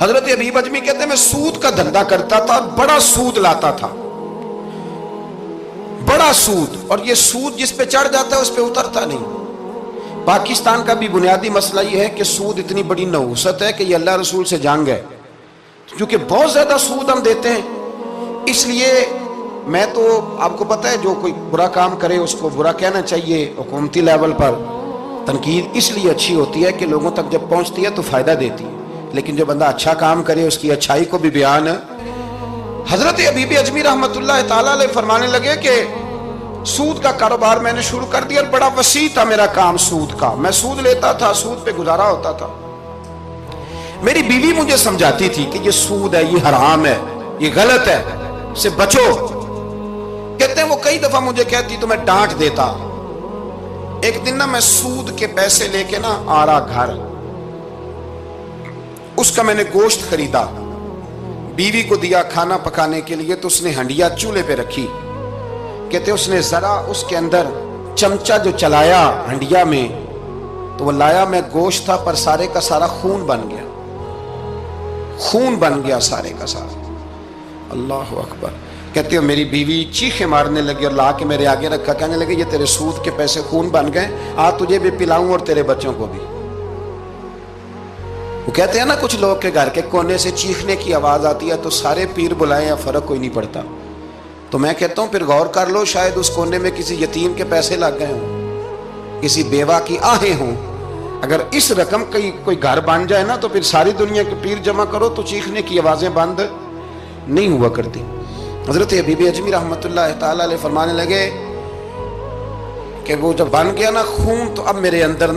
حضرت حبیب اجمی کہتے ہیں میں سود کا دھندا کرتا تھا، بڑا سود لاتا تھا، بڑا سود، اور یہ سود جس پہ چڑھ جاتا ہے اس پہ اترتا نہیں۔ پاکستان کا بھی بنیادی مسئلہ یہ ہے کہ سود اتنی بڑی نحوست ہے کہ یہ اللہ رسول سے جنگ ہے، کیونکہ بہت زیادہ سود ہم دیتے ہیں۔ اس لیے میں تو آپ کو پتہ ہے جو کوئی برا کام کرے اس کو برا کہنا چاہیے، حکومتی لیول پر تنقید اس لیے اچھی ہوتی ہے کہ لوگوں تک جب پہنچتی ہے تو فائدہ دیتی ہے، لیکن جو بندہ اچھا کام کرے اس کی اچھائی کو بھی بیان ہے۔ حضرت حبیب اجمی رحمت اللہ تعالیٰ علیہ فرمانے لگے کہ سود کا کاروبار میں نے شروع کر دیا، اور بڑا وسیع تھا میرا کام سود کا، میں سود لیتا تھا، سود پہ گزارا ہوتا تھا۔ میری بیوی مجھے سمجھاتی تھی کہ یہ سود ہے، یہ حرام ہے، یہ غلط ہے، سے بچو۔ کہتے ہیں وہ کئی دفعہ مجھے کہتی تو میں ڈانٹ دیتا۔ ایک دن میں سود کے پیسے لے کے آ رہا گھر، اس کا میں نے گوشت خریدا، بیوی کو دیا کھانا پکانے کے لیے، تو اس نے ہنڈیا چولہے پہ رکھی۔ کہتے اس نے ذرا اس کے اندر چمچہ جو چلایا ہنڈیا میں، تو وہ لایا میں گوشت تھا پر سارے کا سارا خون بن گیا، خون بن گیا سارے کا سارا۔ اللہ اکبر۔ کہتے ہو میری بیوی چیخیں مارنے لگی اور لا کے میرے آگے رکھا، کہنے لگے یہ تیرے سود کے پیسے خون بن گئے، آ تجھے بھی پلاؤں اور تیرے بچوں کو بھی۔ وہ کہتے ہیں نا کچھ لوگ کے گھر کے کونے سے چیخنے کی آواز آتی ہے تو سارے پیر بلائیں یا فرق کوئی نہیں پڑتا۔ تو میں کہتا ہوں پھر غور کر لو، شاید اس کونے میں کسی یتیم کے پیسے لگ گئے ہوں، کسی بیوہ کی آہیں ہوں۔ اگر اس رقم کی کوئی گھر بن جائے نا تو پھر ساری دنیا کے پیر جمع کرو تو چیخنے کی آوازیں بند نہیں ہوا کرتی۔ حضرت حبیب اجمی رحمت اللہ تعالیٰ علیہ فرمانے لگے کہ وہ جب بن گیا نا خون، تو اب میرے اندر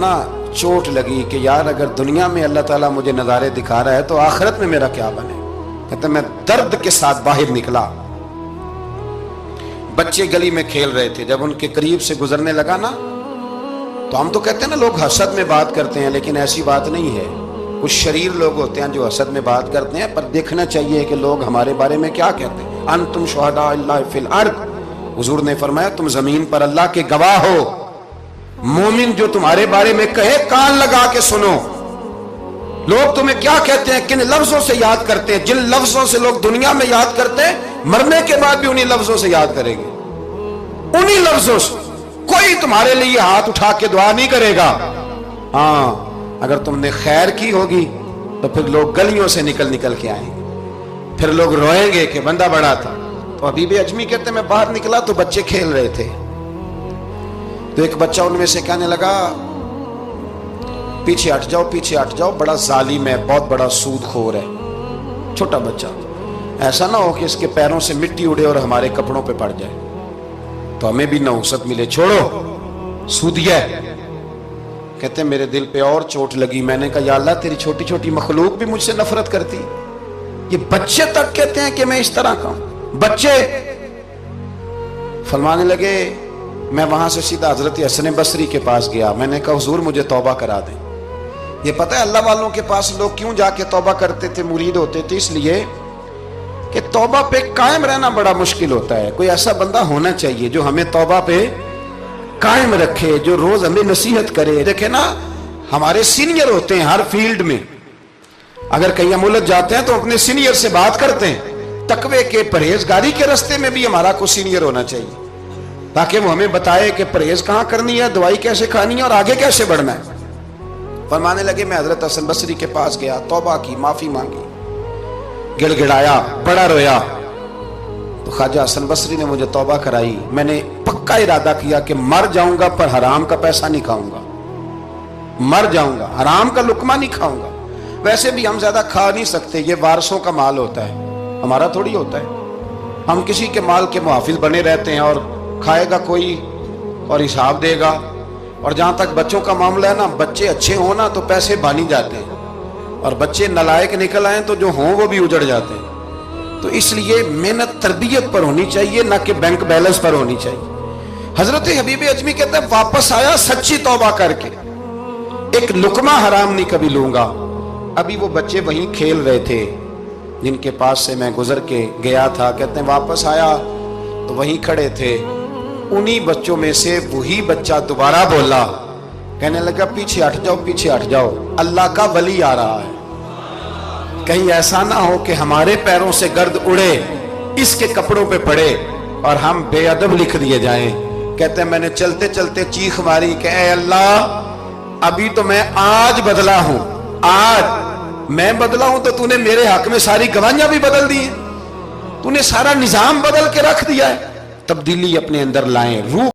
چوٹ لگی کہ یار اگر دنیا میں اللہ تعالیٰ مجھے نظارے دکھا رہا ہے تو آخرت میں میرا کیا بنے۔ کہتے میں درد کے ساتھ باہر نکلا۔ بچے گلی میں کھیل رہے تھے، جب ان کے قریب سے گزرنے لگا تو ہم تو کہتے ہیں نا لوگ حسد میں بات کرتے ہیں، لیکن ایسی بات نہیں ہے۔ کچھ شریر لوگ ہوتے ہیں جو حسد میں بات کرتے ہیں، پر دیکھنا چاہیے کہ لوگ ہمارے بارے میں کیا کہتے ہیں۔ انتم شہداء اللہ فی الارض، حضور نے فرمایا تم زمین پر اللہ کے گواہ ہو۔ مومن جو تمہارے بارے میں کہے کان لگا کے سنو۔ لوگ تمہیں کیا کہتے ہیں، کن لفظوں سے یاد کرتے ہیں، جن لفظوں سے لوگ دنیا میں یاد کرتے ہیں مرنے کے بعد بھی انہی لفظوں سے یاد کریں گے، انہی لفظوں سے۔ کوئی تمہارے لیے ہاتھ اٹھا کے دعا نہیں کرے گا۔ ہاں اگر تم نے خیر کی ہوگی تو پھر لوگ گلیوں سے نکل نکل کے آئیں گے، پھر لوگ روئیں گے کہ بندہ بڑا تھا۔ تو حبیب اجمی کہتے ہیں میں باہر نکلا تو بچے کھیل رہے تھے، تو ایک بچہ ان میں سے کہنے لگا پیچھے ہٹ جاؤ، پیچھے ہٹ جاؤ، بڑا ظالم ہے، بہت بڑا سود خور ہے۔ چھوٹا بچہ، ایسا نہ ہو کہ اس کے پیروں سے مٹی اڑے اور ہمارے کپڑوں پہ پڑ جائے تو ہمیں بھی نحوست ملے، چھوڑو سودیہ ہے۔ کہتے ہیں میرے دل پہ اور چوٹ لگی، میں نے کہا یا اللہ تیری چھوٹی چھوٹی مخلوق بھی مجھ سے نفرت کرتی، یہ بچے تک کہتے ہیں کہ میں اس طرح کا ہوں۔ بچے فرمانے لگے، میں وہاں سے سیدھا حضرت حسن بصری کے پاس گیا، میں نے کہا حضور مجھے توبہ کرا دیں۔ یہ پتہ ہے اللہ والوں کے پاس لوگ کیوں جا کے توبہ کرتے تھے، مرید ہوتے تھے، اس لیے کہ توبہ پہ قائم رہنا بڑا مشکل ہوتا ہے۔ کوئی ایسا بندہ ہونا چاہیے جو ہمیں توبہ پہ قائم رکھے، جو روز ہمیں نصیحت کرے۔ دیکھیں نا ہمارے سینئر ہوتے ہیں ہر فیلڈ میں، اگر کہیں ہم الجھ جاتے ہیں تو اپنے سینئر سے بات کرتے ہیں۔ تقوی کے پرہیزگاری کے راستے میں بھی ہمارا کوئی سینئر ہونا چاہیے تاکہ وہ ہمیں بتائے کہ پرہیز کہاں کرنی ہے، دوائی کیسے کھانی ہے اور آگے کیسے بڑھنا ہے۔ فرمانے لگے میں حضرت حسن بصری کے پاس گیا، توبہ کی، معافی مانگی، گڑ گڑایا، بڑا رویا، تو خواجہ حسن بصری نے مجھے توبہ کرائی۔ میں نے پکا ارادہ کیا کہ مر جاؤں گا پر حرام کا پیسہ نہیں کھاؤں گا، مر جاؤں گا حرام کا لقمہ نہیں کھاؤں گا۔ ویسے بھی ہم زیادہ کھا نہیں سکتے، یہ وارثوں کا مال ہوتا ہے، ہمارا تھوڑی ہوتا ہے۔ ہم کسی کے مال کے محافظ بنے رہتے ہیں، اور کھائے گا کوئی اور حساب دے گا۔ اور جہاں تک بچوں کا معاملہ ہے نا، بچے اچھے ہوں نا تو پیسے بانی جاتے ہیں، اور بچے نالائق نکل آئیں تو جو ہوں وہ بھی اجڑ جاتے ہیں۔ تو اس لیے محنت تربیت پر ہونی چاہیے، نہ کہ بینک بیلنس پر ہونی چاہیے۔ حضرت حبیب اجمی کہتے ہیں واپس آیا سچی توبہ کر کے، ایک لقمہ حرام نہیں کبھی لوں گا۔ ابھی وہ بچے وہیں کھیل رہے تھے جن کے پاس سے میں گزر کے گیا تھا۔ کہتے ہیں واپس آیا تو وہیں کھڑے تھے، انہی بچوں میں سے وہی بچہ دوبارہ بولا، کہنے لگا پیچھے ہٹ جاؤ، پیچھے ہٹ جاؤ، اللہ کا ولی آ رہا ہے۔ کہیں ایسا نہ ہو کہ ہمارے پیروں سے گرد اڑے، اس کے کپڑوں پہ پڑے اور ہم بے ادب لکھ دیے جائیں۔ کہتے ہیں میں نے چلتے چلتے چیخ ماری کہ اے اللہ، ابھی تو میں آج بدلا ہوں، آج میں بدلا ہوں تو تو نے میرے حق میں ساری گواہیاں بھی بدل دی ہیں، تو نے سارا نظام بدل کے رکھ دیا ہے۔ تبدیلی اپنے اندر لائیں، روح